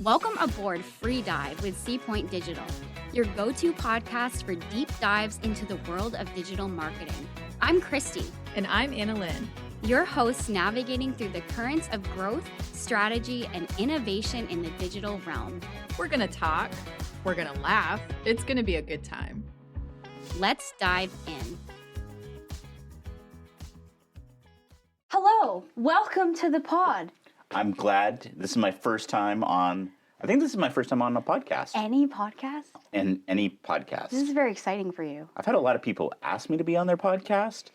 Welcome aboard Free Dive with Seapoint Digital, your go-to podcast for deep dives into the world of digital marketing. I'm Kristy. And I'm Anna Lynn. Your hosts navigating through the currents of growth, strategy, and innovation in the digital realm. We're going to talk. We're going to laugh. It's going to be a good time. Let's dive in. Hello, welcome to the pod. I'm glad. This is my first time on, I think this is my first time on a podcast. Any podcast? Any podcast. This is very exciting for you. I've had a lot of people ask me to be on their podcast,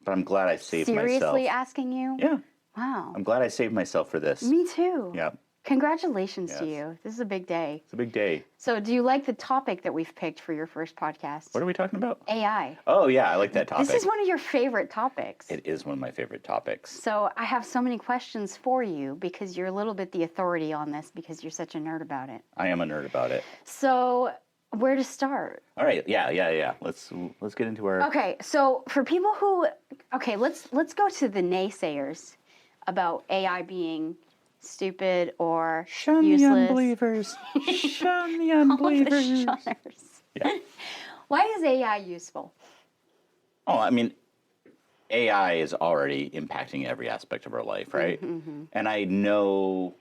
but I'm glad I saved myself. Seriously asking you? Yeah. Wow. I'm glad I saved myself for this. Me too. Yeah. Congratulations to Yes. you. This is a big day. It's a big day. So do you like the topic that we've picked for your first podcast? What are we talking about? AI. Oh, yeah, I like that topic. This is one of your favorite topics. It is one of my favorite topics. So I have so many questions for you because you're a little bit the authority on this because you're such a nerd about it. I am a nerd about it. So where to start? All right. Yeah. Let's get into our... Okay, so for people who... Okay, let's go to the naysayers about AI being stupid or Shun useless. the unbelievers. Shun the unbelievers. All the shunners. Yeah. Why is AI useful? Oh, I mean, AI is already impacting every aspect of our life, right? Mm-hmm. And I know,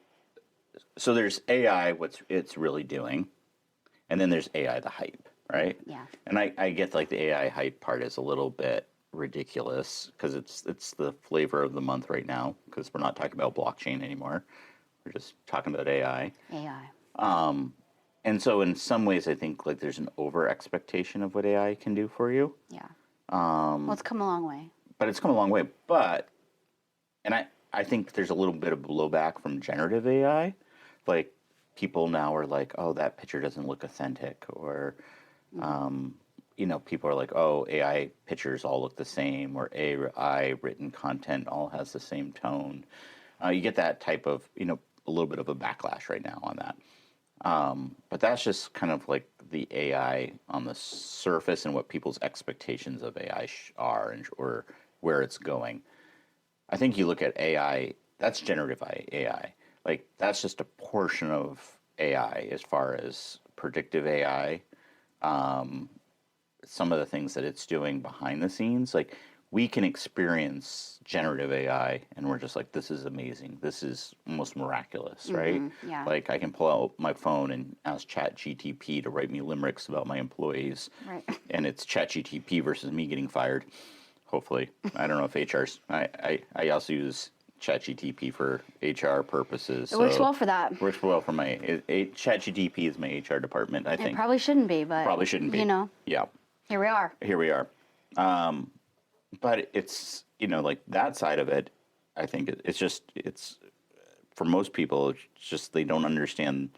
so there's AI, what it's really doing, and then there's AI, the hype, right? Yeah. And I get like the AI hype part is a little bit ridiculous because it's the flavor of the month right now because we're not talking about blockchain anymore. We're just talking about AI. AI. And so in some ways, I think like there's an over expectation of what AI can do for you. Yeah. Well, it's come a long way. But it's come a long way. And I think there's a little bit of blowback from generative AI. Like, people now are like, oh, that picture doesn't look authentic. Or, people are like, oh, AI pictures all look the same. Or AI written content all has the same tone. You get that type of, a little bit of a backlash right now on that. But that's just kind of like the AI on the surface and what people's expectations of AI are or where it's going. I think you look at AI, that's generative AI. Like, that's just a portion of AI as far as predictive AI. Some of the things that it's doing behind the scenes, like we can experience generative AI and we're just like, this is amazing. This is almost miraculous, right? Yeah. Like I can pull out my phone and ask ChatGPT to write me limericks about my employees. Right. And it's ChatGPT versus me getting fired. Hopefully. I don't know if HR's, I also use ChatGPT for HR purposes. It works well for that. Works well for my, ChatGPT is my HR department, I think. It probably shouldn't be, but... Probably shouldn't be. Yeah. Here we are. Here we are. But it's, like that side of it, I think it's for most people, it's just they don't understand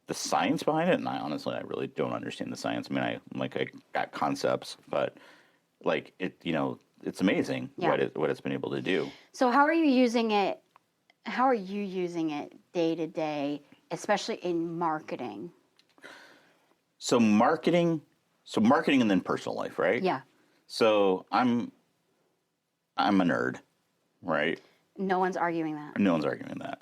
the science behind it. And I really don't understand the science. I mean, I got concepts, but like it's amazing what it's been able to do. So how are you using it? How are you using it day to day, especially in marketing? So marketing and then personal life, right? Yeah. So I'm a nerd, right? No one's arguing that. No one's arguing that.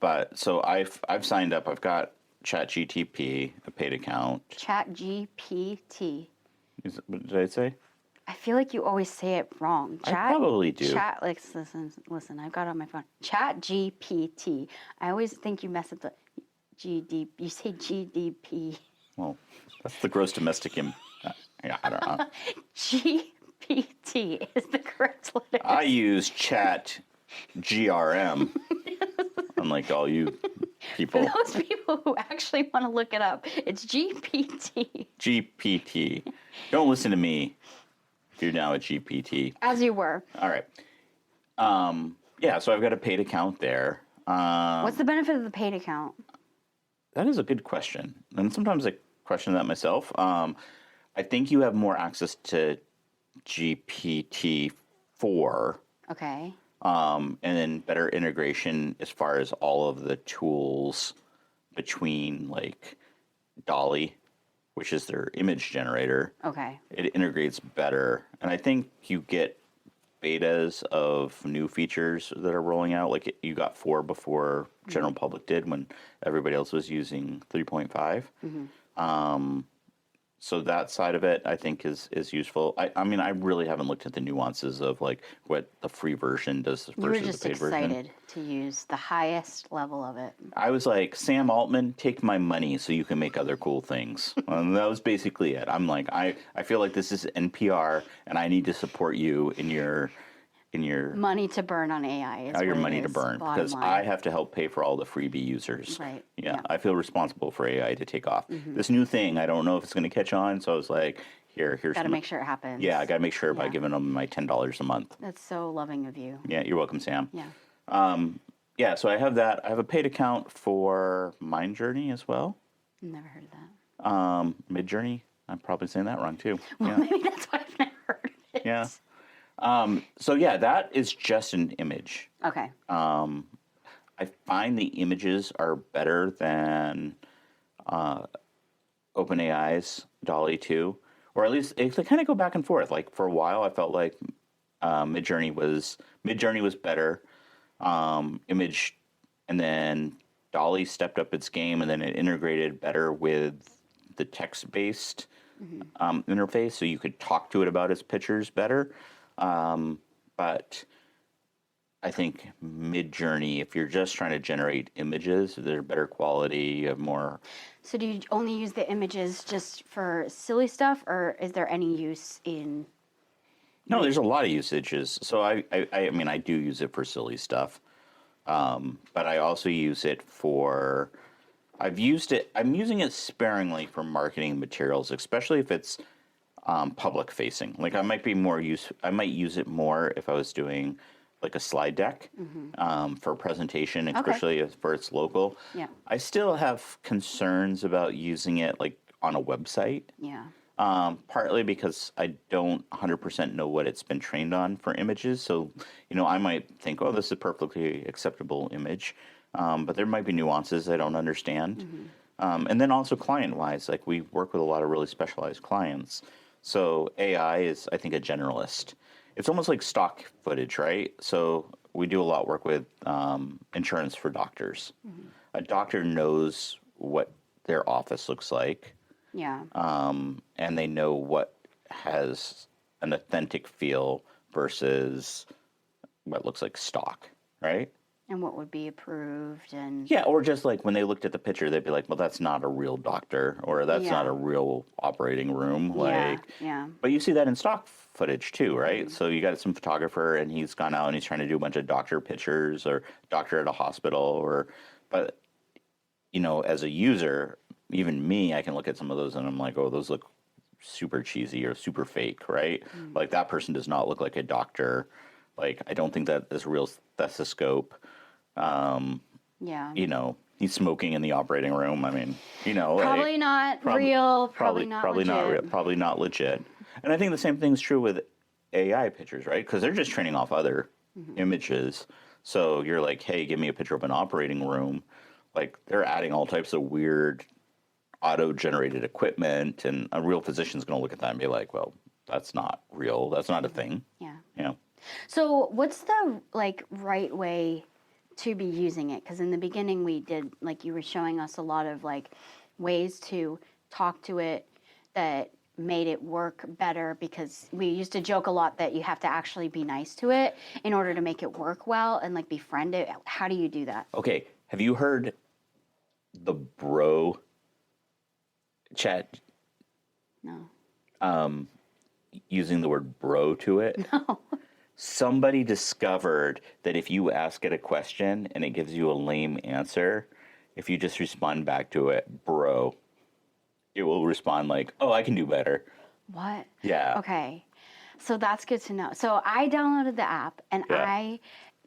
But so I've signed up. I've got ChatGPT, a paid account. ChatGPT. What did I say? I feel like you always say it wrong. I probably do. Listen, I've got it on my phone. ChatGPT. I always think you mess up the GD. You say GDP. Well, that's the gross domestic I don't know. GPT is the correct letter. I use Chat GRM, unlike all you people. For those people who actually want to look it up, it's GPT. GPT. Don't listen to me. You're now at GPT. As you were. All right. Yeah, so I've got a paid account there. What's the benefit of the paid account? That is a good question. And sometimes I question that myself. I think you have more access to GPT-4. Okay. And then better integration as far as all of the tools between like Dolly, which is their image generator. Okay. It integrates better. And I think you get betas of new features that are rolling out. Like you got 4 before general public did when everybody else was using 3.5. So that side of it, I think, is useful. I mean, I really haven't looked at the nuances of like what the free version does You were versus just the paid version. excited to use the highest level of it. I was like, Sam Altman, take my money so you can make other cool things. And that was basically it. I'm like, I feel like this is NPR, and I need to support you in your Money to burn on AI is your what it money to is, burn, bottom because line. I have to help pay for all the freebie users. Right. Yeah, Yeah. I feel responsible for AI to take off. This new thing, I don't know if it's going to catch on, so I was like, here's Got to some- make sure it happens. Yeah, I got to make sure by Yeah. giving them my $10 a month. That's so loving of you. Yeah, you're welcome, Sam. Yeah. Yeah, so I have that. I have a paid account for Mind Journey as well. Never heard of that. Mid Journey. I'm probably saying that wrong too. Well, Yeah. maybe that's why I've never heard of it. Yeah. So yeah, that is just an image. Okay. I find the images are better than OpenAI's DALL-E 2, or at least they kind of go back and forth. Like for a while, I felt like Midjourney was better. Image, and then DALL-E stepped up its game, and then it integrated better with the text-based interface, so you could talk to it about its pictures better. But I think Midjourney, if you're just trying to generate images, they're better quality, you have more. So do you only use the images just for silly stuff, or is there any use in... No, there's a lot of usages. So I mean, I do use it for silly stuff, but I also use it for. I'm using it sparingly for marketing materials, especially if it's public facing. Like I might use it more if I was doing like a slide deck for a presentation, especially if it's local. Yeah. I still have concerns about using it like on a website. Yeah. Partly because I don't 100% know what it's been trained on for images. So, I might think, oh, this is a perfectly acceptable image. But there might be nuances I don't understand. And then also client-wise, like we work with a lot of really specialized clients. So AI is, I think, a generalist. It's almost like stock footage, right? So we do a lot of work with insurance for doctors. A doctor knows what their office looks like. Yeah. And they know what has an authentic feel versus what looks like stock, right? And what would be approved and... Yeah, or just like when they looked at the picture, they'd be like, well, that's not a real doctor, or that's not a real operating room. Yeah. But you see that in stock footage too, right? So you got some photographer and he's gone out and he's trying to do a bunch of doctor pictures or doctor at a hospital, but as a user, even me, I can look at some of those and I'm like, oh, those look super cheesy or super fake, right? Like that person does not look like a doctor. Like I don't think that is a real stethoscope. Yeah. He's smoking in the operating room. I mean, Probably not real. Probably not legit. not real. Probably not legit. And I think the same thing's true with AI pictures, right? Because they're just training off other images. So you're like, hey, give me a picture of an operating room. Like they're adding all types of weird auto-generated equipment, and a real physician's going to look at that and be like, well, that's not real. That's not a thing. Yeah. So what's the right way to be using it? Because in the beginning we did, you were showing us a lot of ways to talk to it that made it work better, because we used to joke a lot that you have to actually be nice to it in order to make it work well and befriend it. How do you do that? Okay. Have you heard the bro chat? No. Using the word bro to it? No. Somebody discovered that if you ask it a question and it gives you a lame answer, if you just respond back to it, bro, it will respond like, oh, I can do better. What? Yeah. Okay. So that's good to know. So I downloaded the app and I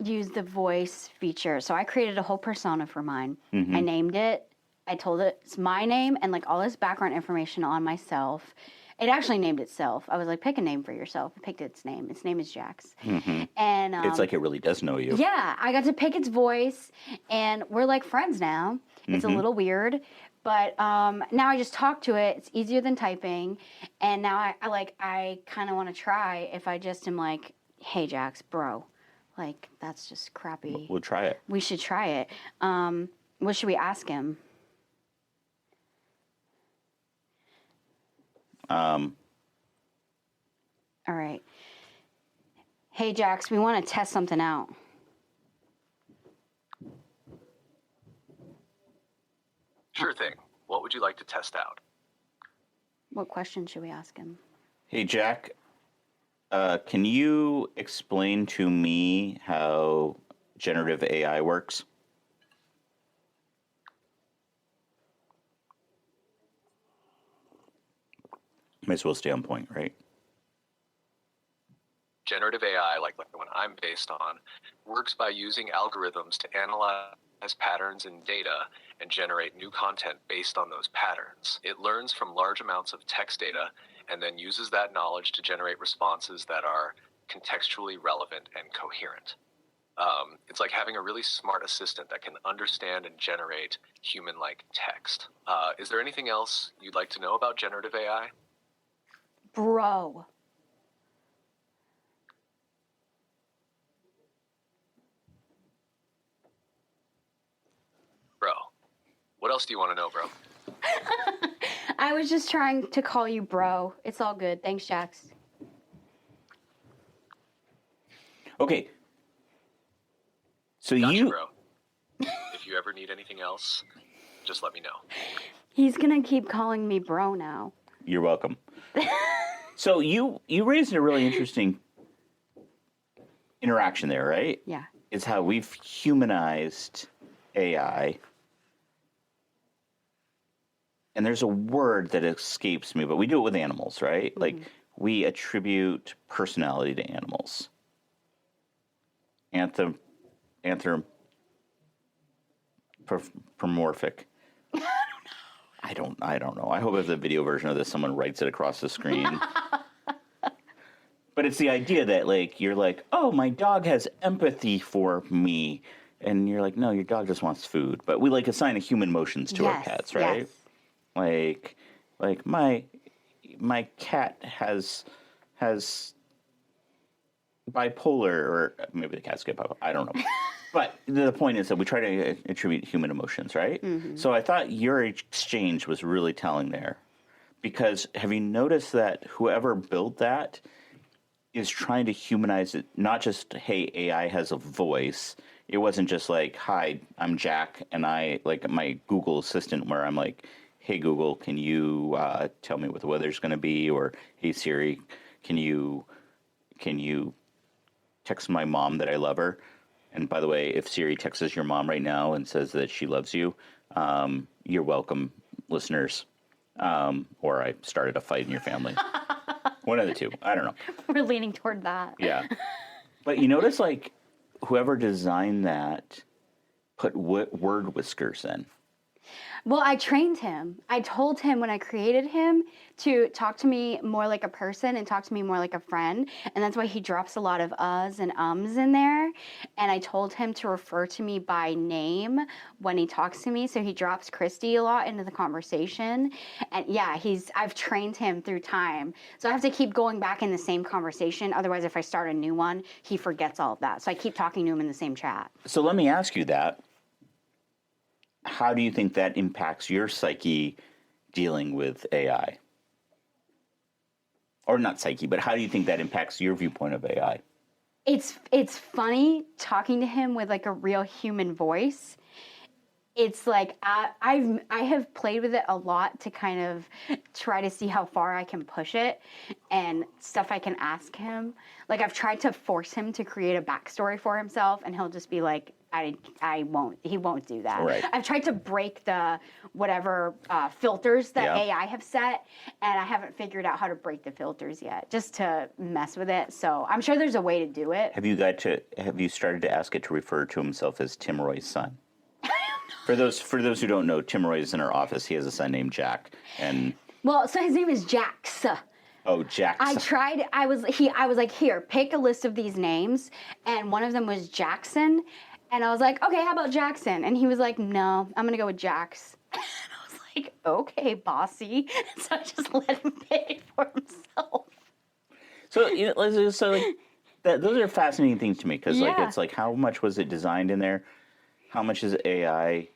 used the voice feature. So I created a whole persona for mine. I named it. I told it it's my name and all this background information on myself. It actually named itself. I was like, pick a name for yourself. I picked its name. Its name is Jax. And it's like it really does know you. Yeah, I got to pick its voice, and we're friends now. It's a little weird, but now I just talk to it. It's easier than typing, and now I kind of want to try if I just am like, hey, Jax, bro, Like, that's just crappy. We'll try it. We should try it. What should we ask him? All right. Hey, Jax, we want to test something out. Sure thing. What would you like to test out? What question should we ask him? Hey, Jack, can you explain to me how generative AI works? Might as well stay on point, right? Generative AI, like the one I'm based on, works by using algorithms to analyze patterns in data and generate new content based on those patterns. It learns from large amounts of text data and then uses that knowledge to generate responses that are contextually relevant and coherent. It's like having a really smart assistant that can understand and generate human-like text. Is there anything else you'd like to know about generative AI? Bro. Bro. What else do you want to know, bro? I was just trying to call you bro. It's all good. Thanks, Jax. Okay. So Gotcha, bro. If you ever need anything else, just let me know. He's going to keep calling me bro now. You're welcome. So you raised a really interesting interaction there, right? Yeah. It's how we've humanized AI. And there's a word that escapes me, but we do it with animals, right? Mm-hmm. Like, we attribute personality to animals. Anthropomorphic. I don't know. I hope if the video version of this, someone writes it across the screen. But it's the idea that, like, you're like, oh, my dog has empathy for me. And you're like, no, your dog just wants food. But we, like, assign a human emotions to our pets, right? Yes. Like my cat has bipolar, or maybe the cats get bipolar. I don't know. But the point is that we try to attribute human emotions, right? Mm-hmm. So I thought your exchange was really telling there. Because have you noticed that whoever built that is trying to humanize it, not just, hey, AI has a voice. It wasn't just like, hi, I'm Jack, and I, like my Google Assistant where I'm like, hey, Google, can you tell me what the weather's going to be? Or, hey, Siri, can you text my mom that I love her? And by the way, if Siri texts your mom right now and says that she loves you, you're welcome, listeners. Or I started a fight in your family. One of the two. I don't know. We're leaning toward that. Yeah. But you notice, like, whoever designed that put word whiskers in. Well, I trained him. I told him when I created him to talk to me more like a person and talk to me more like a friend. And that's why he drops a lot of uhs and ums in there. And I told him to refer to me by name when he talks to me. So he drops Kristy a lot into the conversation. And yeah, I've trained him through time. So I have to keep going back in the same conversation. Otherwise, if I start a new one, he forgets all of that. So I keep talking to him in the same chat. So let me ask you that. How do you think that impacts your psyche dealing with AI? Or not psyche, but how do you think that impacts your viewpoint of AI? It's funny talking to him with like a real human voice. It's like I have played with it a lot to kind of try to see how far I can push it and stuff I can ask him. Like I've tried to force him to create a backstory for himself, and he'll just be like, I won't. He won't do that. Right. I've tried to break the whatever filters that AI have set, and I haven't figured out how to break the filters yet, just to mess with it. So I'm sure there's a way to do it. Have you started to ask it to refer to himself as Tim Roy's son? For those who don't know, Tim Roy is in our office. He has a son named Jack, and well, so his name is Jax. Oh, Jax. I was like, here, pick a list of these names, and one of them was Jackson, and I was like, okay, how about Jackson? And he was like, no, I'm gonna go with Jax. And I was like, okay, bossy. So I just let him pick it for himself. So like, those are fascinating things to me because like Yeah. it's like how much was it designed in there? How much is AI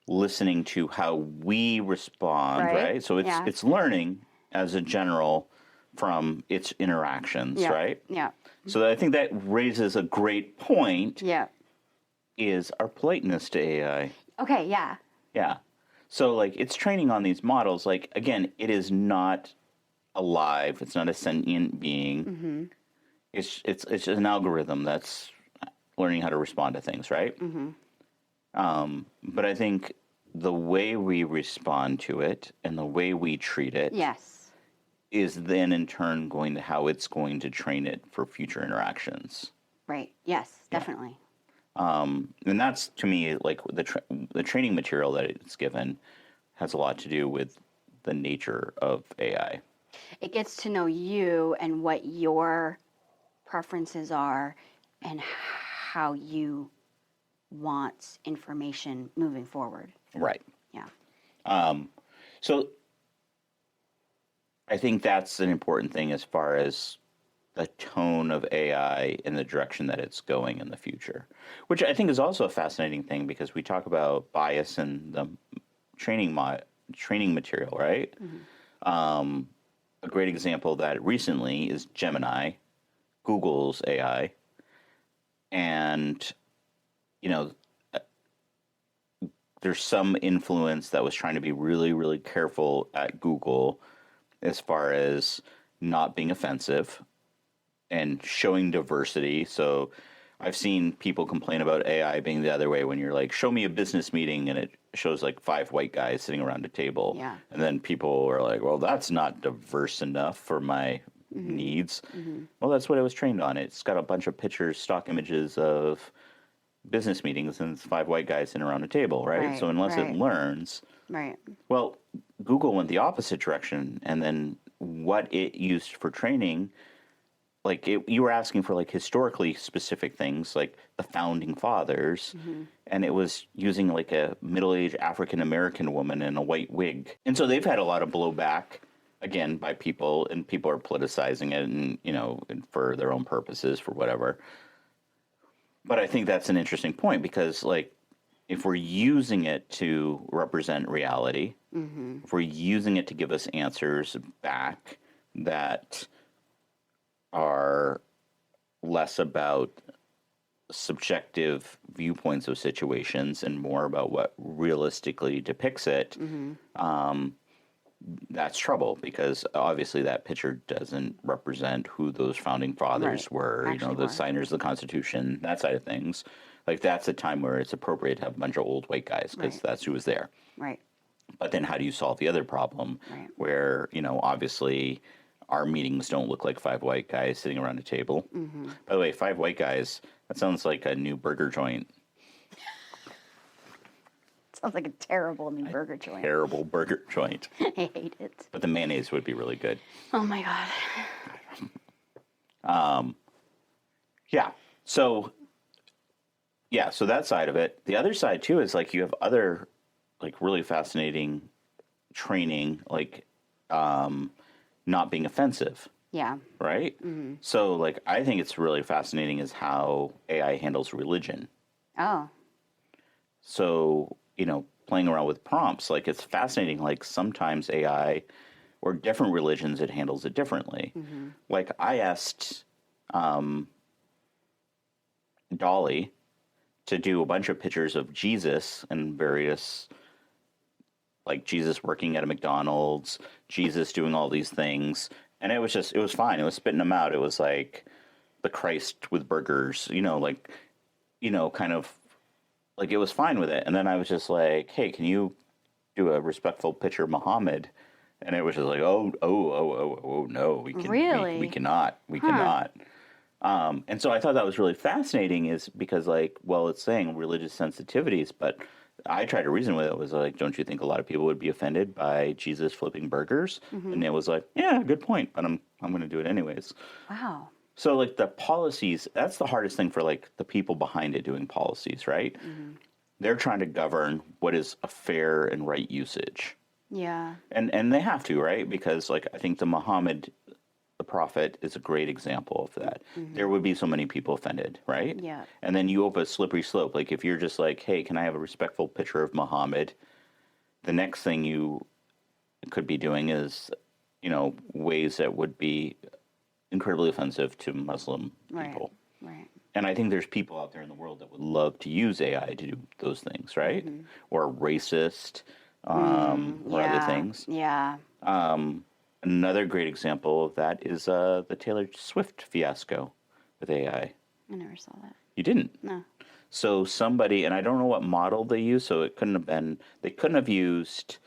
listening to how we respond, right? So it's learning as a general from its interactions, Yeah. right? Yeah. So I think that raises a great point. Yeah. Is our politeness to AI? Okay. Yeah. Yeah. So like it's training on these models. Like again, it is not alive. It's not a sentient being. Mm-hmm. It's an algorithm that's learning how to respond to things, right? Mm-hmm. But I think the way we respond to it and the way we treat it Yes. is then in turn going to how it's going to train it for future interactions. Right. Yes. Definitely. And that's to me like the training material that it's given has a lot to do with the nature of AI. It gets to know you and what your preferences are and how you want information moving forward. Right. Yeah. So I think that's an important thing as far as the tone of AI and the direction that it's going in the future, which I think is also a fascinating thing because we talk about bias in the training material, right? Mm-hmm. A great example of that recently is Gemini, Google's AI, and you know, there's some influence that was trying to be really, really careful at Google as far as not being offensive and showing diversity. So I've seen people complain about AI being the other way when you're like, show me a business meeting and it shows like 5 white guys sitting around a table. Yeah. And then people are like, well, that's not diverse enough for my needs. Mm-hmm. Well, that's what it was trained on. It's got a bunch of pictures, stock images of business meetings and it's 5 white guys sitting around a table, right? So unless it learns, Right. well, Google went the opposite direction, and then what it used for training, like you were asking for like historically specific things, like the founding fathers, and it was using like a middle-aged African American woman in a white wig, and so they've had a lot of blowback again by people, and people are politicizing it, and and for their own purposes, for whatever. But I think that's an interesting point because, like, if we're using it to represent reality, if we're using it to give us answers back that are less about subjective viewpoints of situations and more about what realistically depicts it, that's trouble because obviously that picture doesn't represent who those founding fathers were, the signers of the Constitution, that side of things. Like that's a time where it's appropriate to have a bunch of old white guys because that's who was there. Right. But then how do you solve the other problem where, obviously our meetings don't look like 5 white guys sitting around a table. By the way, 5 white guys, that sounds like a new burger joint. Sounds like a terrible new burger joint. Terrible burger joint. I hate it. But the mayonnaise would be really good. Oh my God. So that side of it. The other side too is like you have other like really fascinating training, like not being offensive. Yeah. Right? So like I think it's really fascinating is how AI handles religion. Oh. So, playing around with prompts, like it's fascinating, like sometimes AI or different religions, it handles it differently. Like I asked Dolly to do a bunch of pictures of Jesus and various, like Jesus working at a McDonald's, Jesus doing all these things. And it was fine. It was spitting them out. It was like the Christ with burgers, kind of like it was fine with it. And then I was just like, hey, can you do a respectful picture of Muhammad? And it was just like, oh, no, we cannot. And so I thought that was really fascinating is because it's saying religious sensitivities, but I tried to reason with it. It was like, don't you think a lot of people would be offended by Jesus flipping burgers? And it was like, yeah, good point, but I'm going to do it anyways. Wow. So like the policies, that's the hardest thing for like the people behind it doing policies, right? They're trying to govern what is a fair and right usage. Yeah. And they have to, right? Because like I think the Muhammad profit is a great example of that. There would be so many people offended, right? Yeah. And then you open a slippery slope. Like if you're just like, hey, can I have a respectful picture of Muhammad? The next thing you could be doing is, ways that would be incredibly offensive to Muslim people. Right. And I think there's people out there in the world that would love to use AI to do those things, right? Or racist, or other things. Yeah. Another great example of that is the Taylor Swift fiasco with AI. I never saw that. You didn't? No. So somebody, and I don't know what model they used, so they couldn't have used,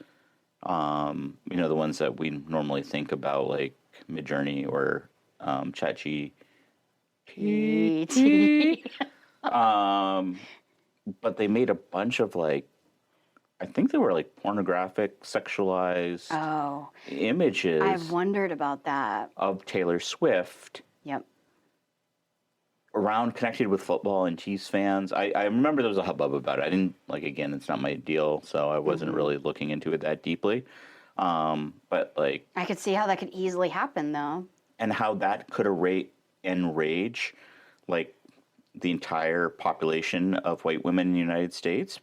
the ones that we normally think about, like Midjourney or ChatGPT. But they made a bunch of I think they were pornographic, sexualized images. I've wondered about that. Of Taylor Swift. Yep. Around connected with football and Chiefs fans. I remember there was a hubbub about it. I didn't, again, it's not my deal, so I wasn't really looking into it that deeply. But I could see how that could easily happen, though. And how that could enrage, the entire population of white women in the United States.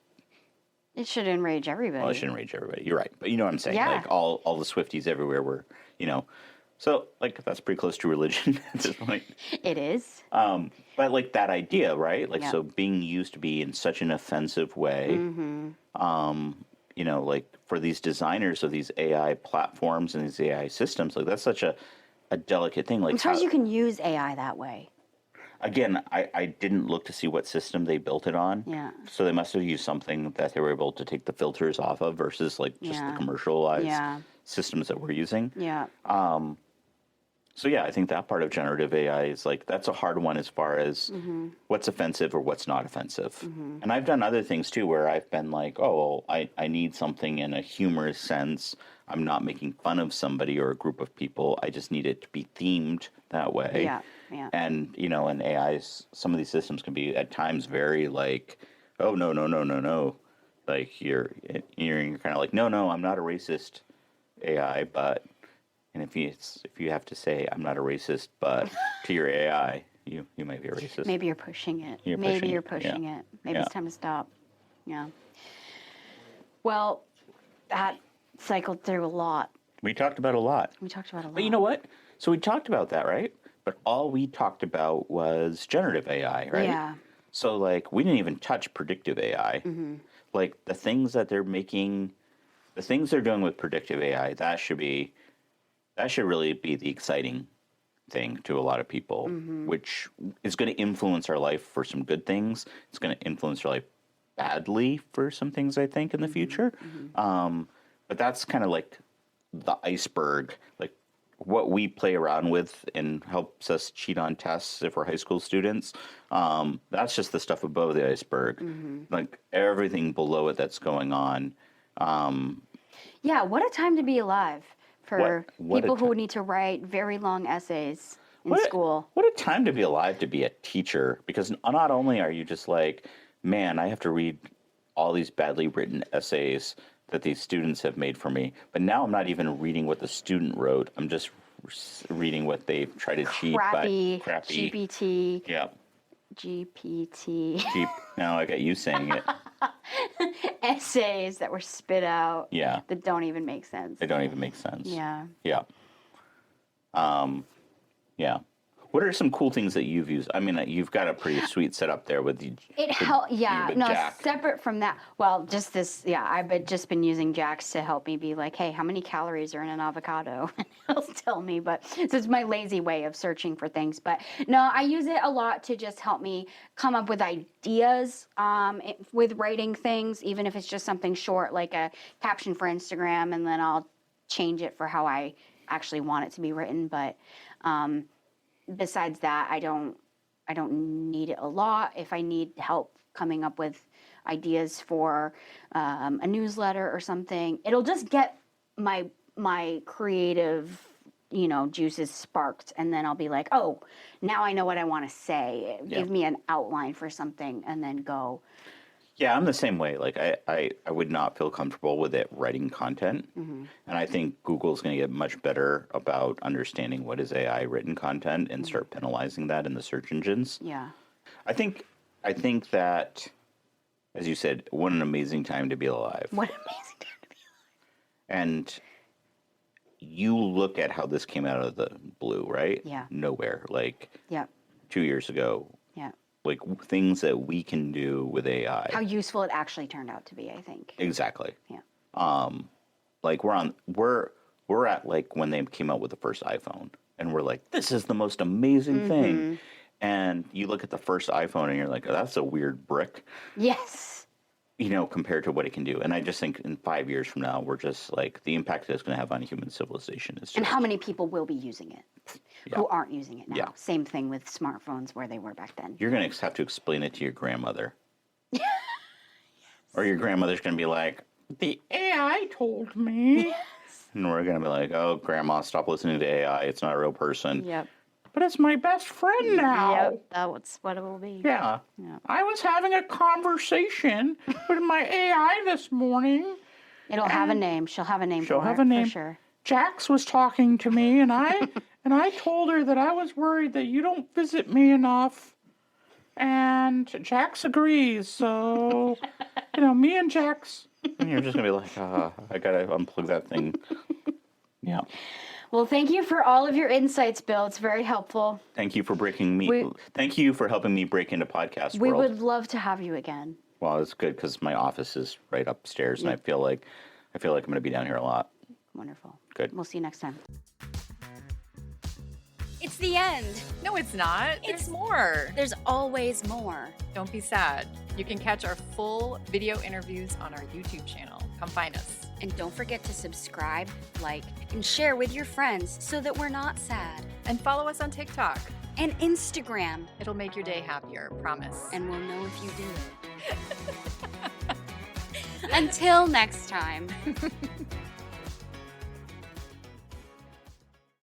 It should enrage everybody. Well, it should enrage everybody. You're right. But you know what I'm saying? Yeah. All the Swifties everywhere were, So, that's pretty close to religion at this point. It is. But, that idea, right? Yeah. So being used to be in such an offensive way, for these designers of these AI platforms and these AI systems, that's such a delicate thing. I'm surprised you can use AI that way. Again, I didn't look to see what system they built it on. Yeah. So they must have used something that they were able to take the filters off of versus just the commercialized systems that we're using. Yeah. So yeah, I think that part of generative AI is that's a hard one as far as what's offensive or what's not offensive. And I've done other things too where I've been I need something in a humorous sense. I'm not making fun of somebody or a group of people. I just need it to be themed that way. Yeah. Yeah. And, in AIs, some of these systems can be at times very oh, no. You're kind of no, I'm not a racist AI, but, and if you have to say, I'm not a racist, but to your AI, you might be a racist. Maybe you're pushing it. You're pushing it. it. Maybe it's time to stop. Yeah. Well, that cycled through a lot. We talked about a lot. But you know what? So we talked about that, right? But all we talked about was generative AI, right? Yeah. So, we didn't even touch predictive AI. The things that they're making, the things they're doing with predictive AI, that should really be the exciting thing to a lot of people, which is going to influence our life for some good things. It's going to influence our life badly for some things, I think, in the future. But that's kind of the iceberg, what we play around with and helps us cheat on tests if we're high school students. That's just the stuff above the iceberg. Everything below it that's going on. Yeah, what a time to be alive for What people who need to write very long essays in school. What a time to be alive to be a teacher, because not only are you just man, I have to read all these badly written essays that these students have made for me, but now I'm not even reading what the student wrote. I'm just reading what they've tried to cheat by crappy GPT. Yeah. GPT. Now I got you saying it. Essays that were spit out. Yeah. That don't even make sense. They don't even make sense. Yeah. Yeah. Yeah. What are some cool things that you've used? I mean, you've got a pretty sweet setup there with the. Jack. Separate from that. Well, just this. Yeah, I've just been using Jax to help me be hey, how many calories are in an avocado? It'll tell me. But so it's my lazy way of searching for things. But no, I use it a lot to just help me come up with ideas with writing things, even if it's just something short, like a caption for Instagram, and then I'll change it for how I actually want it to be written. But besides that, I don't need it a lot. If I need help coming up with ideas for a newsletter or something, it'll just get my creative, juices sparked, and then I'll be oh, now I know what I want to say. Give me an outline for something, and then go. Yeah, I'm the same way. Like I would not feel comfortable with it writing content. Mm-hmm. And I think Google's going to get much better about understanding what is AI written content and start penalizing that in the search engines. Yeah. I think that, as you said, what an amazing time to be alive. What an amazing time to be And you look at how this came out of the blue, right? Yeah. Nowhere. Like Yeah. 2 years ago, Yeah. like things that we can do with AI. How useful it actually turned out to be, I think. Exactly. Yeah. Like we're at like when they came out with the first iPhone, and we're like, this is the most amazing thing. And you look at the first iPhone and you're like, oh, that's a weird brick, Yes. you know, compared to what it can do. And I just think in 5 years from now, we're just like, the impact that it's going to have on human civilization is just, And how many people will be using it who aren't using it now? Yeah. Same thing with smartphones where they were back then. you're going to have to explain it to your grandmother. Or your grandmother's going to be like, the AI told me. And we're going to be like, oh, grandma, stop listening to AI. It's not a real person. Yep. But it's my best friend now. Yep. That's what it will be. Yeah. Yeah. I was having a conversation with my AI this morning. It'll have a name. She'll have a name She'll for have it, a name. for sure. Jax was talking to me, and I told her that I was worried that you don't visit me enough. And Jax agrees, so, you know, me and Jax. And you're just going to be like, I got to unplug that thing. Yeah. Well, thank you for all of your insights, Bill. It's very helpful. Thank you for thank you for helping me break into podcast We world. would love to have you again. Well, it's good because my office is right upstairs, and I feel like I'm going to be down here a lot. Wonderful. Good. We'll see you next time. It's the end. No, it's not. There's more. There's always more. Don't be sad. You can catch our full video interviews on our YouTube channel. Come find us. And don't forget to subscribe, like, and share with your friends so that we're not sad. And follow us on TikTok. And Instagram. It'll make your day happier, promise. And we'll know if you do it. Until next time.